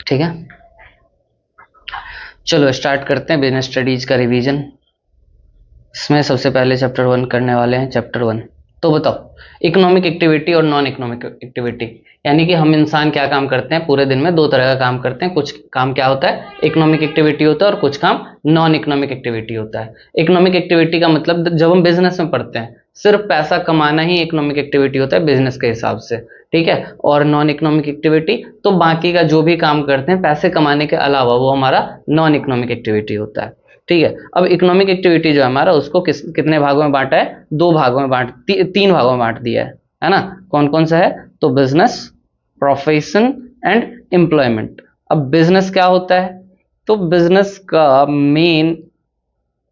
ठीक है, चलो स्टार्ट करते हैं बिजनेस स्टडीज का रिवीजन। इसमें सबसे पहले चैप्टर 1 करने वाले हैं। चैप्टर 1 तो बताओ, इकोनॉमिक एक्टिविटी और नॉन इकोनॉमिक एक्टिविटी, यानी कि हम इंसान क्या काम करते हैं पूरे दिन में। दो तरह का काम करते हैं, कुछ काम क्या होता है इकोनॉमिक एक्टिविटी होता है और कुछ काम नॉन इकोनॉमिक एक्टिविटी होता है। इकोनॉमिक एक्टिविटी का मतलब जब हम बिजनेस में पढ़ते हैं सिर्फ पैसा कमाना ही इकोनॉमिक एक्टिविटी होता है बिजनेस के हिसाब से, ठीक है। और नॉन इकोनॉमिक एक्टिविटी तो बाकी का जो भी काम करते हैं पैसे कमाने के अलावा वो हमारा नॉन इकोनॉमिक एक्टिविटी होता है, ठीक है। अब इकोनॉमिक एक्टिविटी जो है हमारा उसको कितने भागों में बांटा है, दो भागों में तीन भागों में बांट दिया है ना। कौन कौन सा है, तो बिजनेस, प्रोफेशन एंड एम्प्लॉयमेंट। अब बिजनेस क्या होता है, तो बिजनेस का मेन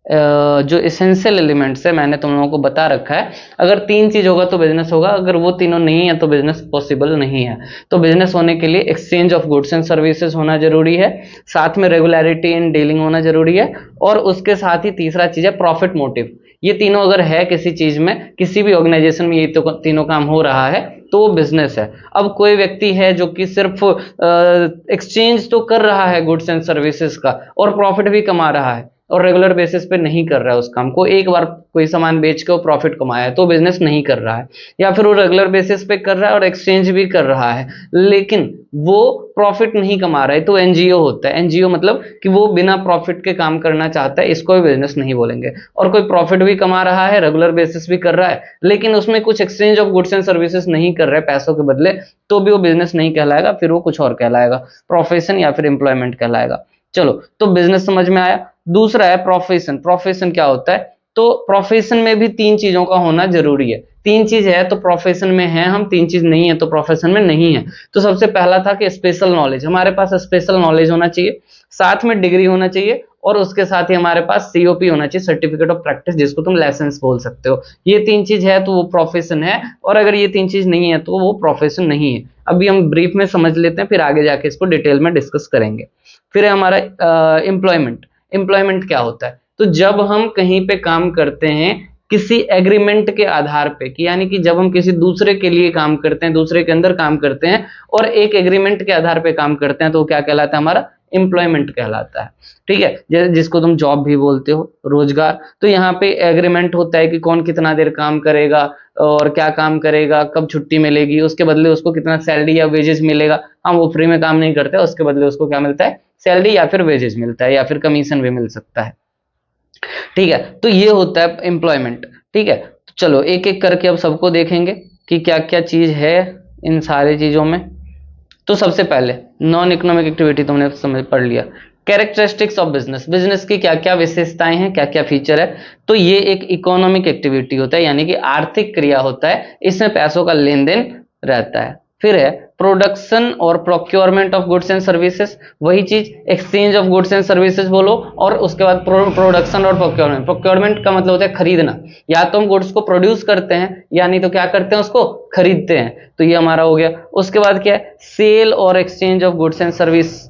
जो एसेंशियल एलिमेंट्स है मैंने तुम लोगों को बता रखा है। अगर तीन चीज होगा तो बिजनेस होगा, अगर वो तीनों नहीं है तो बिजनेस पॉसिबल नहीं है। तो बिजनेस होने के लिए exchange of goods and services होना जरूरी है, साथ में रेगुलरिटी इन डीलिंग होना जरूरी है, और उसके साथ ही तीसरा चीज है प्रॉफिट मोटिव। ये तीनों अगर है किसी चीज में, किसी भी ऑर्गेनाइजेशन में ये तो तीनों काम हो रहा है तो वो बिजनेस है। अब कोई व्यक्ति है जो कि सिर्फ एक्सचेंज तो कर रहा है गुड्स एंड सर्विसेज का और प्रॉफिट भी कमा रहा है और रेगुलर बेसिस पे नहीं कर रहा है उस काम को, एक बार कोई सामान बेच के वो प्रॉफिट कमाया है तो बिजनेस नहीं कर रहा है। या फिर वो रेगुलर बेसिस पे कर रहा है और एक्सचेंज भी कर रहा है लेकिन वो प्रॉफिट नहीं कमा रहा है तो एनजीओ होता है। एनजीओ मतलब कि वो बिना प्रॉफिट के काम करना चाहता है, इसको भी बिजनेस नहीं बोलेंगे। और कोई प्रॉफिट भी कमा रहा है, रेगुलर बेसिस भी कर रहा है, लेकिन उसमें कुछ exchange of goods and services नहीं कर रहा है पैसों के बदले, तो भी वो बिजनेस नहीं कहलाएगा, फिर वो कुछ और कहलाएगा, प्रोफेशन या फिर एम्प्लॉयमेंट कहलाएगा। चलो, तो बिजनेस समझ में आया। दूसरा है प्रोफेशन। प्रोफेशन क्या होता है, तो प्रोफेशन में भी तीन चीजों का होना जरूरी है। तीन चीज है तो प्रोफेशन में है हम, तीन चीज नहीं है तो प्रोफेशन में नहीं है। तो सबसे पहला था कि स्पेशल नॉलेज, हमारे पास स्पेशल नॉलेज होना चाहिए, साथ में डिग्री होना चाहिए, और उसके साथ ही हमारे पास सीओपी होना चाहिए, सर्टिफिकेट ऑफ प्रैक्टिस, जिसको तुम लाइसेंस बोल सकते हो। ये तीन चीज है तो वो प्रोफेशन है, और अगर ये तीन चीज नहीं है तो वो प्रोफेशन नहीं है। अभी हम ब्रीफ में समझ लेते हैं, फिर आगे जाके इसको डिटेल में डिस्कस करेंगे। फिर है हमारा एम्प्लॉयमेंट। एम्प्लॉयमेंट क्या होता है, तो जब हम कहीं पे काम करते हैं किसी एग्रीमेंट के आधार पे, कि यानी कि जब हम किसी दूसरे के लिए काम करते हैं, दूसरे के अंदर काम करते हैं और एक एग्रीमेंट के आधार पे काम करते हैं, तो क्या कहलाता है, हमारा एम्प्लॉयमेंट कहलाता है, ठीक है। जिसको तुम जॉब भी बोलते हो, रोजगार। तो यहाँ पे एग्रीमेंट होता है कि कौन कितना देर काम करेगा और क्या काम करेगा, कब छुट्टी मिलेगी, उसके बदले उसको कितना सैलरी या वेजेस मिलेगा। हम वो फ्री में काम नहीं करते, उसके बदले उसको क्या मिलता है, सैलरी या फिर वेजेस मिलता है, या फिर कमीशन भी मिल सकता है, ठीक है। तो ये होता है एम्प्लॉयमेंट, ठीक है। तो चलो एक एक करके अब सबको देखेंगे कि क्या क्या चीज है इन सारी चीजों में। तो सबसे पहले नॉन इकोनॉमिक एक्टिविटी तुमने समझ पढ़ लिया। कैरेक्टरिस्टिक्स ऑफ बिजनेस, बिजनेस की क्या क्या विशेषताएं हैं, क्या क्या फीचर है। तो ये एक इकोनॉमिक एक्टिविटी होता है, यानी कि आर्थिक क्रिया होता है, इसमें पैसों का लेन देन रहता है। फिर है प्रोडक्शन और procurement of goods and services, वही चीज exchange of goods and services बोलो, और उसके बाद प्रोडक्शन और प्रोक्योरमेंट। प्रोक्योरमेंट का मतलब होता है खरीदना, या तो हम गुड्स को प्रोड्यूस करते हैं या नहीं तो क्या करते हैं, उसको खरीदते हैं, तो ये हमारा हो गया। उसके बाद क्या है, सेल और exchange of goods and service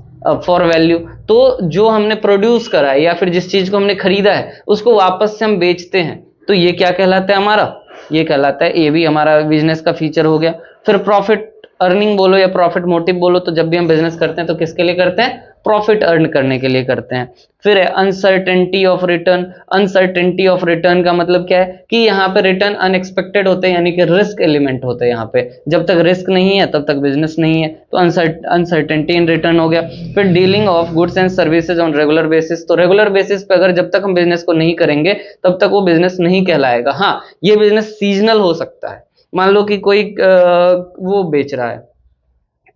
for value, तो जो हमने प्रोड्यूस करा है या फिर जिस चीज को हमने खरीदा है उसको वापस से हम बेचते हैं, तो ये क्या कहलाता है, हमारा ये कहलाता है, ये भी हमारा बिजनेस का फीचर हो गया। फिर प्रॉफिट अर्निंग बोलो या प्रॉफिट मोटिव बोलो, तो जब भी हम बिजनेस करते हैं तो किसके लिए करते हैं, प्रॉफिट अर्न करने के लिए करते हैं। फिर है uncertainty of return. Uncertainty of return का मतलब क्या है कि यहाँ पे रिटर्न अनएक्सपेक्टेड होते हैं, यानी कि रिस्क एलिमेंट होते हैं यहाँ पे। जब तक रिस्क नहीं है तब तक बिजनेस नहीं है, तो अनसर्टेनिटी इन रिटर्न हो गया। फिर dealing of goods and services on regular basis, तो रेगुलर बेसिस पे अगर जब तक हम बिजनेस को नहीं करेंगे तब तक वो बिजनेस नहीं कहलाएगा। हाँ, ये बिजनेस सीजनल हो सकता है। मान लो कि कोई वो बेच रहा है,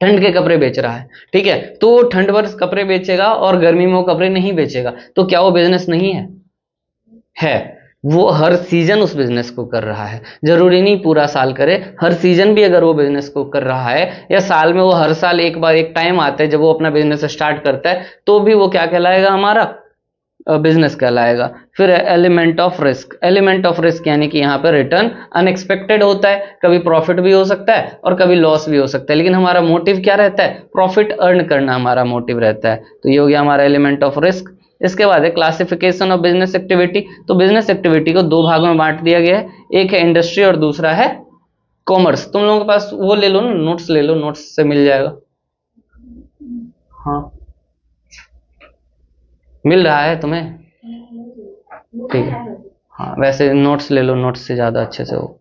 ठंड के कपड़े बेच रहा है, ठीक है, तो वो ठंड भर कपड़े बेचेगा और गर्मी में वो कपड़े नहीं बेचेगा, तो क्या वो बिजनेस नहीं है, है। वो हर सीजन उस बिजनेस को कर रहा है, जरूरी नहीं पूरा साल करे, हर सीजन भी अगर वो बिजनेस को कर रहा है, या साल में वो हर साल एक बार एक टाइम आता है जब वो अपना बिजनेस स्टार्ट करता है, तो भी वो क्या कहलाएगा, हमारा बिजनेस कहलाएगा। फिर element of risk. Element of risk यानी कि यहाँ पे रिटर्न अनएक्सपेक्टेड होता है, कभी प्रॉफिट भी हो सकता है और कभी लॉस भी हो सकता है, लेकिन हमारा मोटिव क्या रहता है, प्रॉफिट अर्न करना हमारा मोटिव रहता है, तो ये हो गया हमारा एलिमेंट ऑफ रिस्क। इसके बाद है क्लासिफिकेशन ऑफ बिजनेस एक्टिविटी। तो बिजनेस एक्टिविटी को दो भागों में बांट दिया गया है, एक है इंडस्ट्री और दूसरा है कॉमर्स। तुम लोगों के पास वो ले लो ना, नोट्स ले लो, नोट्स से मिल जाएगा। हाँ, मिल रहा है तुम्हें? ठीक है, हाँ वैसे नोट्स ले लो, नोट्स से ज़्यादा अच्छे से हो।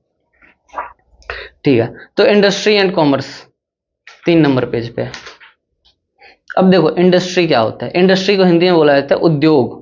ठीक है, तो industry and commerce 3 number page पे। अब देखो इंडस्ट्री क्या होता है। इंडस्ट्री को हिंदी में बोला जाता है उद्योग।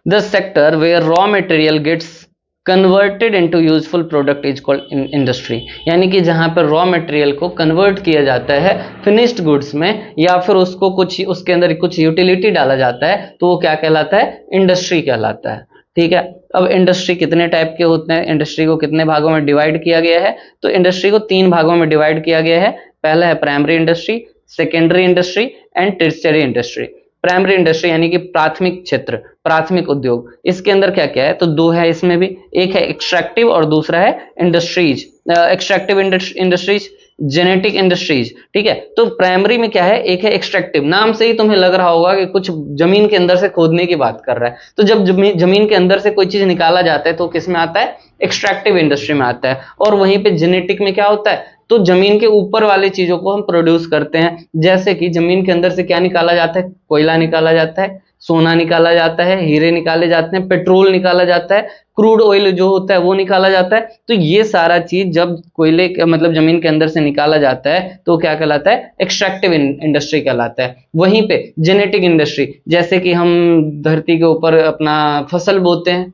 The sector where raw material gets converted into useful product is called industry. यानी कि जहां पर रॉ मटेरियल को कन्वर्ट किया जाता है फिनिश्ड गुड्स में, या फिर उसको कुछ उसके अंदर कुछ यूटिलिटी डाला जाता है, तो वो क्या कहलाता है? इंडस्ट्री कहलाता है। ठीक है, अब इंडस्ट्री कितने टाइप के होते हैं, इंडस्ट्री को कितने भागों में डिवाइड किया गया है? तो इंडस्ट्री को 3 भागों में डिवाइड किया गया है। पहला है primary industry, secondary industry and tertiary industry. Primary industry यानी कि प्राथमिक क्षेत्र, प्राथमिक उद्योग। इसके अंदर क्या क्या है? तो 2 है इसमें भी, एक है एक्सट्रैक्टिव और दूसरा है industries. Extractive industries, genetic industries. ठीक है, तो प्राइमरी में क्या है? एक है एक्सट्रैक्टिव। नाम से ही तुम्हें लग रहा होगा कि कुछ जमीन के अंदर से खोदने की बात कर रहा है। तो जब जमीन के अंदर से कोई चीज निकाला जाता है तो किस में आता है? एक्सट्रैक्टिव इंडस्ट्री में आता है। और वहीं पे जेनेटिक में क्या होता है? तो जमीन के ऊपर वाली चीजों को हम प्रोड्यूस करते हैं। जैसे कि जमीन के अंदर से क्या निकाला जाता है? कोयला निकाला जाता है, सोना निकाला जाता है, हीरे निकाले जाते हैं, पेट्रोल निकाला जाता है, क्रूड ऑयल जो होता है वो निकाला जाता है। तो ये सारा चीज जब कोयले मतलब जमीन के अंदर से निकाला जाता है तो क्या कहलाता है? एक्सट्रैक्टिव इंडस्ट्री कहलाता है। वहीं पे जेनेटिक इंडस्ट्री, जैसे कि हम धरती के ऊपर अपना फसल बोते हैं,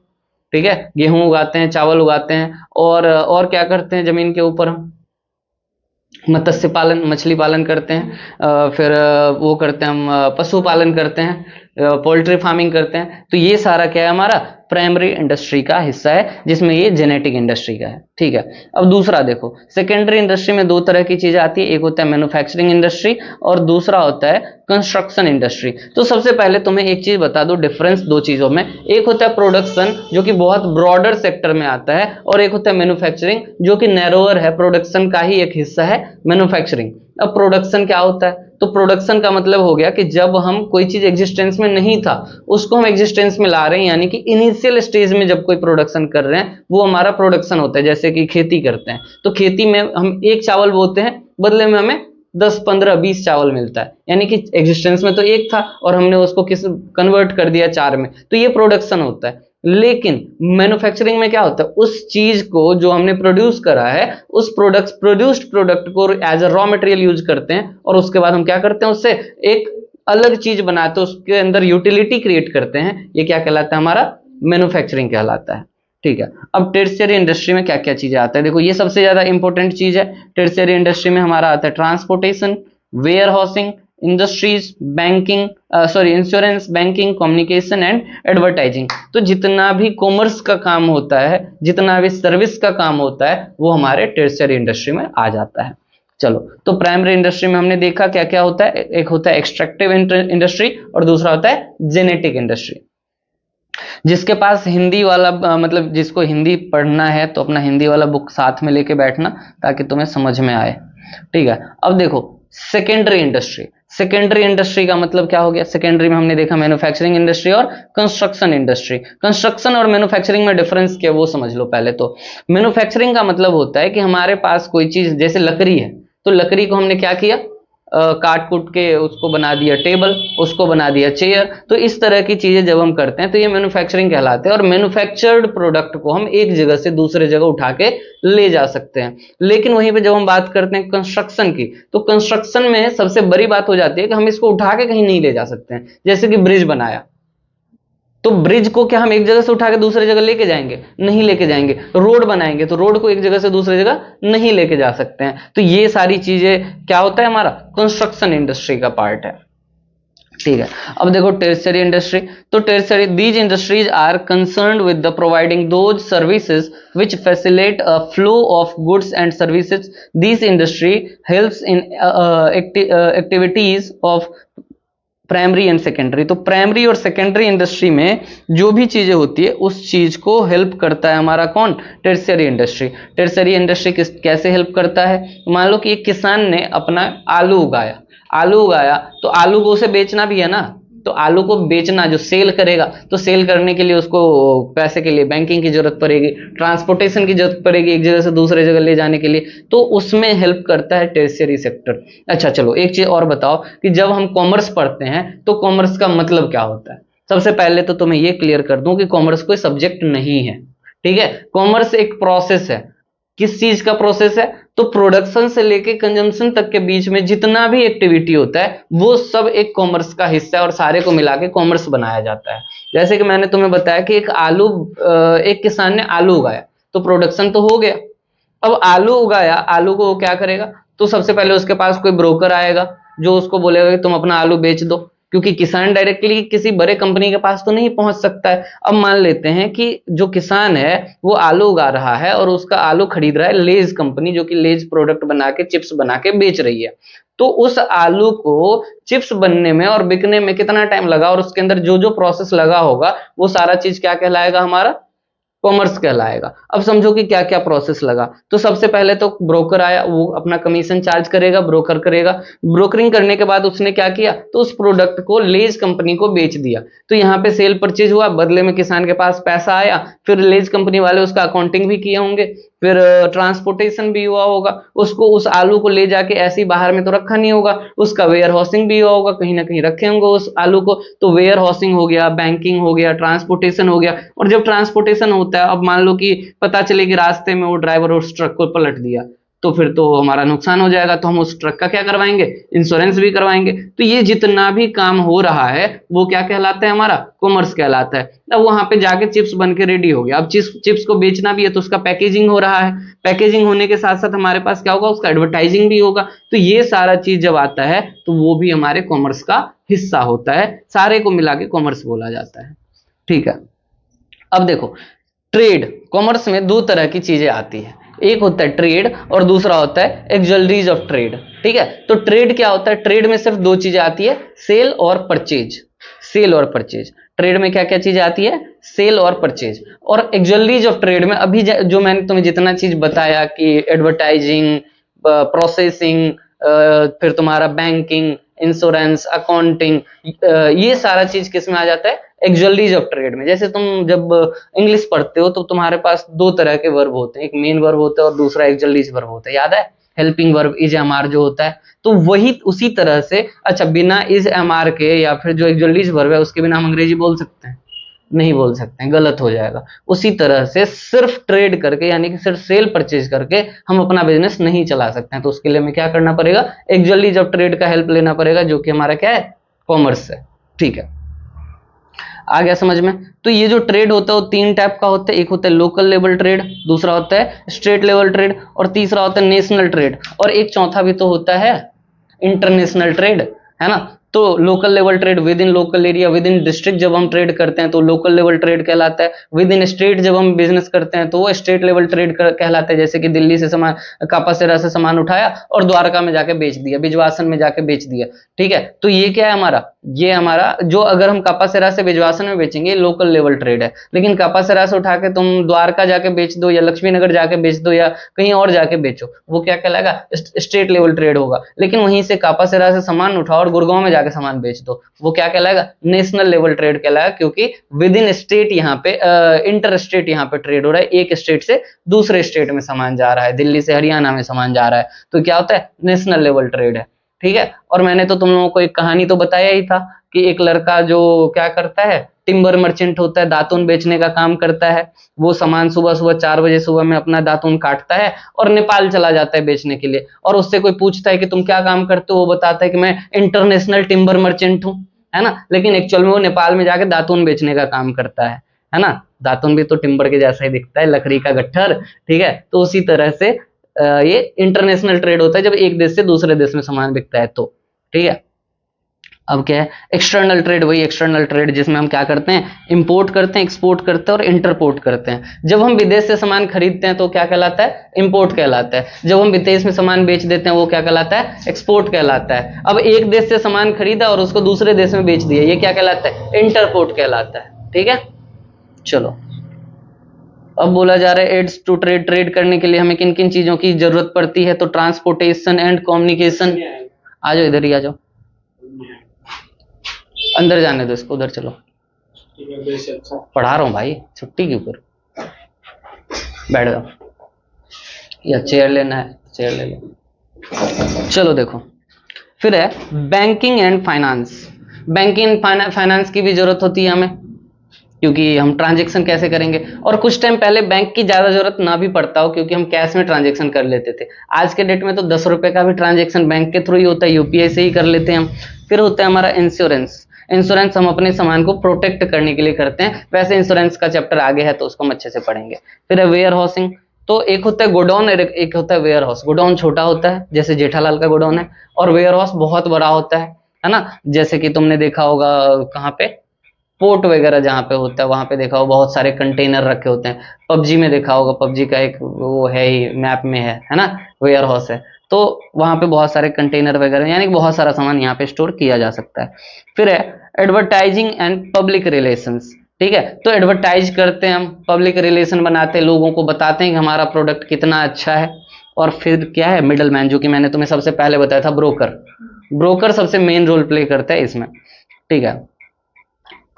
ठीक है, गेहूं उगाते हैं, चावल उगाते हैं, और क्या करते हैं जमीन के ऊपर? हम मत्स्य पालन, मछली पालन करते हैं, फिर वो करते हैं, हम पशु पालन करते हैं, पोल्ट्री फार्मिंग करते हैं। तो ये सारा क्या है? हमारा प्राइमरी इंडस्ट्री का हिस्सा है, जिसमें ये जेनेटिक इंडस्ट्री का है। ठीक है, अब दूसरा देखो, सेकेंडरी इंडस्ट्री में 2 तरह की चीजें आती है। एक होता है मैन्युफैक्चरिंग इंडस्ट्री और दूसरा होता है कंस्ट्रक्शन इंडस्ट्री। तो सबसे पहले तुम्हें एक चीज बता दो, डिफरेंस 2 चीजों में। एक होता है प्रोडक्शन जो कि बहुत ब्रॉडर सेक्टर में आता है, और एक होता है मैन्युफैक्चरिंग जो कि नैरोअर है, प्रोडक्शन का ही एक हिस्सा है मैन्युफैक्चरिंग। अब प्रोडक्शन क्या होता है? तो प्रोडक्शन का मतलब हो गया कि जब हम कोई चीज एग्जिस्टेंस में नहीं था उसको हम एग्जिस्टेंस में ला रहे हैं, यानी कि इनिशियल स्टेज में जब कोई प्रोडक्शन कर रहे हैं वो हमारा प्रोडक्शन होता है। जैसे कि खेती करते हैं तो खेती में हम 1 चावल बोते हैं, बदले में हमें 10, 15, 20 चावल मिलता है। यानी कि एग्जिस्टेंस में तो 1 था और हमने उसको किस कन्वर्ट कर दिया 4 में, तो ये प्रोडक्शन होता है। लेकिन मैन्युफैक्चरिंग में क्या होता है? उस चीज को जो हमने प्रोड्यूस करा है, उस प्रोड्यूस्ड प्रोडक्ट को as a raw material use करते हैं, और उसके बाद हम क्या करते हैं? उससे एक अलग चीज बनाते हैं, उसके अंदर यूटिलिटी क्रिएट करते हैं। ये क्या कहलाता है? हमारा मैन्युफैक्चरिंग कहलाता है। ठीक है, अब टर्शियरी इंडस्ट्री में क्या क्या चीजें आता है? देखो ये सबसे ज्यादा इंपॉर्टेंट चीज है। टर्शियरी इंडस्ट्री में हमारा आता है transportation, warehousing, industries, banking, insurance, banking, communication and advertising. तो जितना भी कॉमर्स का काम होता है, जितना भी सर्विस का काम होता है, वो हमारे टर्शियरी इंडस्ट्री में आ जाता है। चलो, तो प्राइमरी इंडस्ट्री में हमने देखा क्या क्या होता है। एक होता है एक्सट्रैक्टिव इंडस्ट्री और दूसरा होता है जेनेटिक इंडस्ट्री। जिसके पास हिंदी वाला मतलब जिसको हिंदी पढ़ना है तो अपना हिंदी वाला बुक साथ में लेके बैठना ताकि तुम्हें समझ में आए। ठीक है, अब देखो सेकेंडरी इंडस्ट्री। सेकेंडरी इंडस्ट्री का मतलब क्या हो गया? सेकेंडरी में हमने देखा मैन्युफैक्चरिंग इंडस्ट्री और कंस्ट्रक्शन इंडस्ट्री। कंस्ट्रक्शन और मैन्युफैक्चरिंग में डिफरेंस क्या वो समझ लो पहले। तो मैन्युफैक्चरिंग का मतलब होता है कि हमारे पास कोई चीज, जैसे लकड़ी है, तो लकड़ी को हमने क्या किया? काट कूट के उसको बना दिया टेबल, उसको बना दिया चेयर। तो इस तरह की चीजें जब हम करते हैं तो ये मैन्युफैक्चरिंग कहलाते हैं। और मैन्युफैक्चर्ड प्रोडक्ट को हम एक जगह से दूसरे जगह उठा के ले जा सकते हैं। लेकिन वहीं पे जब हम बात करते हैं कंस्ट्रक्शन की, तो कंस्ट्रक्शन में सबसे बड़ी बात हो जाती है कि हम इसको उठा के कहीं नहीं ले जा सकते हैं। जैसे कि ब्रिज बनाया, तो ब्रिज को क्या हम एक जगह से उठा के दूसरे जगह लेके जाएंगे? नहीं लेके जाएंगे। रोड बनाएंगे तो रोड को एक जगह से दूसरी जगह नहीं लेके जा सकते हैं। तो ये सारी चीजें क्या होता है? हमारा कंस्ट्रक्शन इंडस्ट्री का पार्ट है। ठीक है, अब देखो टर्शियरी इंडस्ट्री। तो tertiary, these industries are concerned with the providing those services which facilitate a flow of goods and services. This industry helps in activities of primary and secondary. तो primary और secondary industry में जो भी चीजें होती है उस चीज को हेल्प करता है हमारा कौन? Tertiary industry. टर्शियरी इंडस्ट्री कैसे हेल्प करता है? मान लो कि एक किसान ने अपना आलू उगाया, आलू उगाया तो आलू को उसे बेचना भी है ना, तो आलू को बेचना, जो सेल करेगा, तो सेल करने के लिए उसको पैसे के लिए बैंकिंग की जरूरत पड़ेगी, ट्रांसपोर्टेशन की जरूरत पड़ेगी एक जगह से दूसरे जगह ले जाने के लिए, तो उसमें हेल्प करता है टर्शियरी सेक्टर। अच्छा चलो एक चीज और बताओ कि जब हम कॉमर्स पढ़ते हैं तो कॉमर्स का मतलब क्या होता है। सबसे पहले तो तुम्हें ये क्लियर कर दूं कि कॉमर्स कोई सब्जेक्ट नहीं है, ठीक है। कॉमर्स एक प्रोसेस है। किस चीज का प्रोसेस है, तो प्रोडक्शन से लेके कंजम्पशन तक के बीच में जितना भी एक्टिविटी होता है वो सब एक कॉमर्स का हिस्सा है और सारे को मिला के कॉमर्स बनाया जाता है। जैसे कि मैंने तुम्हें बताया कि एक किसान ने आलू उगाया तो प्रोडक्शन तो हो गया। अब आलू उगाया, आलू को वो क्या करेगा, तो सबसे पहले उसके पास कोई ब्रोकर आएगा जो उसको बोलेगा कि तुम अपना आलू बेच दो, क्योंकि किसान डायरेक्टली किसी बड़े कंपनी के पास तो नहीं पहुंच सकता है। अब मान लेते हैं कि जो किसान है वो आलू उगा रहा है और उसका आलू खरीद रहा है लेज कंपनी, जो कि लेज प्रोडक्ट बना के चिप्स बना के बेच रही है। तो उस आलू को चिप्स बनने में और बिकने में कितना टाइम लगा और उसके अंदर जो जो प्रोसेस लगा होगा वो सारा चीज क्या कहलाएगा, हमारा कॉमर्स कहलाएगा। अब समझो कि क्या क्या प्रोसेस लगा। तो सबसे पहले तो ब्रोकर आया, वो अपना कमीशन चार्ज करेगा, ब्रोकर करेगा। ब्रोकरिंग करने के बाद उसने क्या किया, तो उस प्रोडक्ट को लेज कंपनी को बेच दिया। तो यहाँ पे सेल परचेज हुआ, बदले में किसान के पास पैसा आया, फिर लेज कंपनी वाले उसका अकाउंटिंग भी किए होंगे, फिर ट्रांसपोर्टेशन भी हुआ होगा, उसको उस आलू को ले जाके ऐसे ही बाहर में तो रखा नहीं होगा, उसका वेयर हाउसिंग भी हुआ होगा, कहीं ना कहीं रखे होंगे उस आलू को। तो वेयर हाउसिंग हो गया, बैंकिंग हो गया, ट्रांसपोर्टेशन हो गया। और जब ट्रांसपोर्टेशन होता है, अब मान लो कि पता चले कि रास्ते में वो ड्राइवर उस ट्रक को पलट दिया, तो फिर तो हमारा नुकसान हो जाएगा, तो हम उस ट्रक का क्या करवाएंगे, इंश्योरेंस भी करवाएंगे। तो ये जितना भी काम हो रहा है वो क्या कहलाता है, हमारा कॉमर्स कहलाता है। अब वहां पे जाके चिप्स बन के रेडी हो गया, अब चिप्स को बेचना भी है तो उसका पैकेजिंग हो रहा है, पैकेजिंग होने के साथ साथ हमारे पास क्या होगा, उसका एडवर्टाइजिंग भी होगा। तो ये सारा चीज जब आता है तो वो भी हमारे कॉमर्स का हिस्सा होता है, सारे को मिला के कॉमर्स बोला जाता है, ठीक है। अब देखो, ट्रेड, कॉमर्स में दो तरह की चीजें आती है, एक होता है ट्रेड और दूसरा होता है एक्सटर्नलिटीज ऑफ ट्रेड, ठीक है। तो ट्रेड क्या होता है, ट्रेड में सिर्फ दो चीजें आती है, सेल और परचेज। सेल और परचेज, ट्रेड में क्या क्या चीजें आती है, सेल और परचेज। और एक्सटर्नलिटीज ऑफ ट्रेड में अभी जो मैंने तुम्हें जितना चीज बताया कि एडवर्टाइजिंग, प्रोसेसिंग, फिर तुम्हारा बैंकिंग, इंश्योरेंस, अकाउंटिंग, ये सारा चीज किस में आ जाता है, एक्सटर्नलिटीज ऑफ ट्रेड में। जैसे तुम जब इंग्लिश पढ़ते हो तो तुम्हारे पास दो तरह के वर्ब होते हैं, एक मेन वर्ब होता है और दूसरा एक्सटर्नलिटीज वर्ब होता है, याद है, helping verb is am are जो होता है। तो वही उसी तरह से, अच्छा बिना इज एम आर के या फिर जो एक्सटर्नलिटीज वर्ब है उसके बिना हम अंग्रेजी बोल सकते हैं, नहीं बोल सकते हैं, गलत हो जाएगा। उसी तरह से सिर्फ ट्रेड करके यानी कि सिर्फ सेल परचेज करके हम अपना बिजनेस नहीं चला सकते हैं। तो उसके लिए हमें क्या करना पड़ेगा, एक्चुअली जब ट्रेड का हेल्प लेना पड़ेगा, जो कि हमारा क्या है, कॉमर्स है, ठीक है। आ गया समझ में। तो ये जो ट्रेड होता है वो तीन टाइप का होता है, एक होता है लोकल लेवल ट्रेड, दूसरा होता है स्टेट लेवल ट्रेड और तीसरा होता है नेशनल ट्रेड, और एक चौथा भी तो होता है इंटरनेशनल ट्रेड, है ना। तो local level trade with in local area, with in district जब हम ट्रेड करते हैं तो लोकल लेवल ट्रेड कहलाता है। विद इन स्टेट जब हम बिजनेस करते हैं तो वो स्टेट लेवल ट्रेड कहलाता है। जैसे कि दिल्ली से सामान, कापासेरा से सामान उठाया और द्वारका में जाके बेच दिया, बिजवासन में जाके बेच दिया, ठीक है। तो ये क्या है हमारा, ये हमारा जो अगर हम कापासेरा से बिजवासन में बेचेंगे लोकल लेवल ट्रेड है। लेकिन कापासेरा से उठा के तुम द्वारका जाके बेच दो या लक्ष्मी नगर जाके बेच दो या कहीं और जाके बेचो, वो क्या कहलाएगा, स्टेट लेवल ट्रेड होगा। लेकिन वहीं से कापासेरा से सामान उठाओ और गुड़गांव में जाके सामान बेच दो, वो क्या कहलाएगा, नेशनल लेवल ट्रेड कहलाएगा। क्योंकि विद इन स्टेट यहाँ पे इंटर स्टेट यहाँ पे ट्रेड हो रहा है, एक स्टेट से दूसरे स्टेट में सामान जा रहा है, दिल्ली से हरियाणा में सामान जा रहा है, तो क्या होता है, नेशनल लेवल ट्रेड है, ठीक है। और मैंने तो तुम लोगों को एक कहानी तो बताया ही था कि एक लड़का जो क्या करता है, टिम्बर मर्चेंट होता है, दातुन बेचने का काम करता है। वो सामान सुबह सुबह 4 बजे सुबह में अपना दातुन काटता है और नेपाल चला जाता है बेचने के लिए। और उससे कोई पूछता है कि तुम क्या काम करते हो, वो बताता है कि मैं इंटरनेशनल टिम्बर मर्चेंट हूँ, है ना। लेकिन एक्चुअल में वो नेपाल में जाके दातुन बेचने का काम करता है ना। दातुन भी तो टिम्बर के जैसा ही दिखता है, लकड़ी का गट्ठर, ठीक है। तो उसी तरह से ये इंटरनेशनल ट्रेड होता है जब एक देश से दूसरे देश में सामान बिकता है तो, ठीक है। अब क्या है एक्सटर्नल ट्रेड, वही एक्सटर्नल ट्रेड जिसमें हम क्या करते हैं, इंपोर्ट करते हैं, एक्सपोर्ट करते हैं और इंटरपोर्ट करते हैं। जब हम विदेश से सामान खरीदते हैं तो क्या कहलाता है, इंपोर्ट कहलाता है। जब हम विदेश में सामान बेच देते हैं वो क्या कहलाता है, एक्सपोर्ट कहलाता है। अब एक देश से सामान खरीदा और उसको दूसरे देश में बेच दिया, ये क्या कहलाता है, इंटरपोर्ट कहलाता है, ठीक है। चलो अब बोला जा रहा है एड्स टू ट्रेड, ट्रेड करने के लिए हमें किन किन चीजों की जरूरत पड़ती है, तो ट्रांसपोर्टेशन एंड कम्युनिकेशन। आ जाओ इधर ही आ जाओ। अंदर जाने दो इसको, उधर चलो। पढ़ा रहा हूँ भाई, छुट्टी के ऊपर बैठ जाओ, या चेयर लेना है चेयर ले लो। चलो देखो, फिर है banking and finance. Banking and finance की भी जरूरत होती है हमें, क्योंकि हम ट्रांजेक्शन कैसे करेंगे, और कुछ टाइम पहले बैंक की ज्यादा जरूरत ना भी पड़ता हो, क्योंकि हम कैश में ट्रांजेक्शन कर लेते थे। आज के डेट में तो 10 रुपए का भी ट्रांजेक्शन बैंक के थ्रू ही होता है, यूपीआई से ही कर लेते हैं हम। फिर होता है हमारा इंश्योरेंस। इंश्योरेंस हम अपने सामान को प्रोटेक्ट करने के लिए करते हैं, वैसे इंश्योरेंस का चैप्टर आगे है तो उसको हम अच्छे से पढ़ेंगे। फिर है वेयर हाउसिंग। तो एक होता है गोडाउन और एक होता है वेयर हाउस। गोडाउन छोटा होता है, जैसे जेठालाल का गोडाउन है, और वेयर हाउस बहुत बड़ा होता है ना। जैसे कि तुमने देखा होगा कहाँ पे, पोर्ट वगैरह जहाँ पे होता है वहां पे देखा होगा बहुत सारे कंटेनर रखे होते हैं। पबजी में देखा होगा, पबजी का एक वो है ही मैप में है ना, वेयर हाउस है। तो वहां पे बहुत सारे कंटेनर वगैरह, यानी कि बहुत सारा सामान यहाँ पे स्टोर किया जा सकता है। फिर है एडवर्टाइजिंग एंड पब्लिक रिलेशंस। ठीक है, तो एडवर्टाइज करते हैं हम, पब्लिक रिलेशन बनाते हैं, लोगों को बताते हैं कि हमारा प्रोडक्ट कितना अच्छा है। और फिर क्या है, मिडल मैन, जो कि मैंने तुम्हें सबसे पहले बताया था, ब्रोकर। ब्रोकर सबसे मेन रोल प्ले करता है इसमें। ठीक है,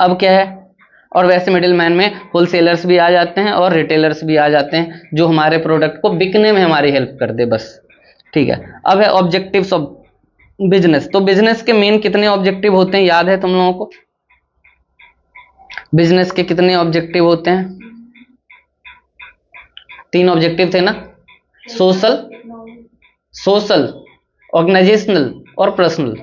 अब क्या है, और वैसे मिडिल मैन में होलसेलर्स भी आ जाते हैं और रिटेलर्स भी आ जाते हैं, जो हमारे प्रोडक्ट को बिकने में हमारी हेल्प कर दे बस। ठीक है, अब है ऑब्जेक्टिव्स ऑफ बिजनेस। तो बिजनेस के मेन कितने ऑब्जेक्टिव होते हैं, याद है तुम लोगों को? बिजनेस के कितने ऑब्जेक्टिव होते हैं? 3 ऑब्जेक्टिव थे ना, सोशल, सोशल, ऑर्गेनाइजेशनल और पर्सनल,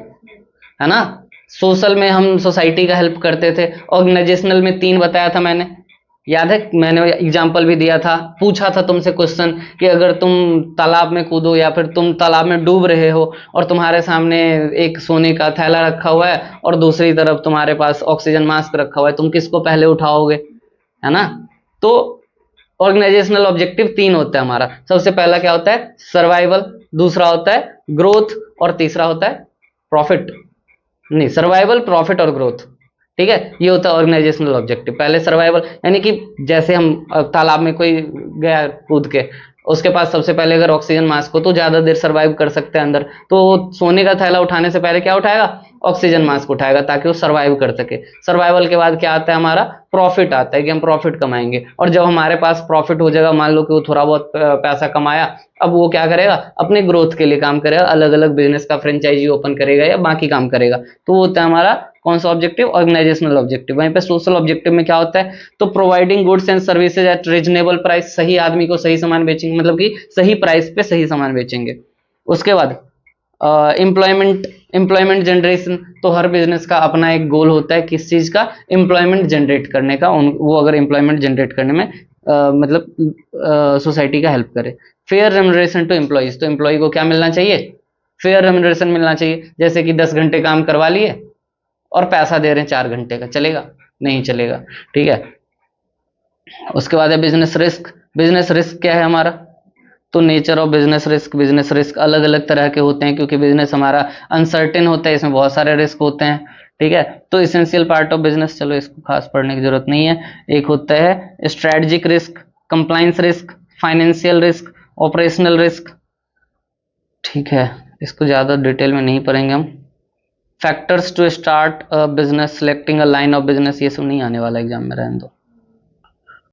है ना। सोशल में हम सोसाइटी का हेल्प करते थे, ऑर्गेनाइजेशनल में 3 बताया था मैंने, याद है? मैंने एग्जाम्पल भी दिया था, पूछा था तुमसे क्वेश्चन कि अगर तुम तालाब में कूदो या फिर तुम तालाब में डूब रहे हो और तुम्हारे सामने एक सोने का थैला रखा हुआ है और दूसरी तरफ तुम्हारे पास ऑक्सीजन मास्क रखा हुआ है, तुम किसको पहले उठाओगे, है ना। तो ऑर्गेनाइजेशनल ऑब्जेक्टिव 3 होता है हमारा। सबसे पहला क्या होता है, सर्वाइवल, दूसरा होता है ग्रोथ, और तीसरा होता है प्रॉफिट। नहीं, सर्वाइवल, प्रॉफिट और ग्रोथ। ठीक है, ये होता है ऑर्गेनाइजेशनल ऑब्जेक्टिव। पहले सर्वाइवल, यानी कि जैसे हम तालाब में कोई गया कूद के, उसके पास सबसे पहले अगर ऑक्सीजन मास्क हो तो ज्यादा देर सर्वाइव कर सकते हैं अंदर, तो सोने का थैला उठाने से पहले क्या उठाएगा, ऑक्सीजन मास्क उठाएगा, ताकि वो सर्वाइव कर सके। सर्वाइवल के बाद क्या आता है हमारा, प्रॉफिट आता है, कि हम प्रॉफिट कमाएंगे। और जब हमारे पास प्रॉफिट हो जाएगा, मान लो कि वो थोड़ा बहुत पैसा कमाया, अब वो क्या करेगा, अपने ग्रोथ के लिए काम करेगा, अलग अलग बिजनेस का फ्रेंचाइजी ओपन करेगा या बाकी काम करेगा। तो वो होता है हमारा कौन सा ऑब्जेक्टिव, ऑर्गेनाइजेशनल ऑब्जेक्टिव। वहीं पे सोशल ऑब्जेक्टिव में क्या होता है, तो providing goods and services at reasonable price, सही आदमी को सही सामान बेचेंगे, मतलब कि सही प्राइस पे सही सामान बेचेंगे। उसके बाद एम्प्लॉयमेंट, एम्प्लॉयमेंट जनरेशन। तो हर बिजनेस का अपना एक गोल होता है, किस चीज का, एम्प्लॉयमेंट जनरेट करने का। वो अगर एम्प्लॉयमेंट जनरेट करने में मतलब सोसाइटी का हेल्प करे। फेयर रेम्युनरेशन टू एम्प्लॉइज, तो एम्प्लॉय को क्या मिलना चाहिए, फेयर रेम्युनरेशन मिलना चाहिए। जैसे कि 10 घंटे काम करवा लिए और पैसा दे रहे हैं 4 घंटे का, चलेगा? नहीं चलेगा। ठीक है, उसके बाद है बिजनेस रिस्क। बिजनेस रिस्क क्या है हमारा, तो nature of business risk. Business risk अलग अलग तरह के होते हैं, क्योंकि बिजनेस हमारा अनसर्टेन होता है, इसमें बहुत सारे रिस्क होते हैं। ठीक है, तो इसेंशियल पार्ट ऑफ बिजनेस, चलो इसको खास पढ़ने की जरूरत नहीं है। एक होता है strategic risk, compliance risk, financial risk, operational risk. ठीक है, इसको ज्यादा डिटेल में नहीं पढ़ेंगे हम। Factors to start a business, selecting a line of business, ये सब नहीं आने वाला एग्जाम में, रहने दो।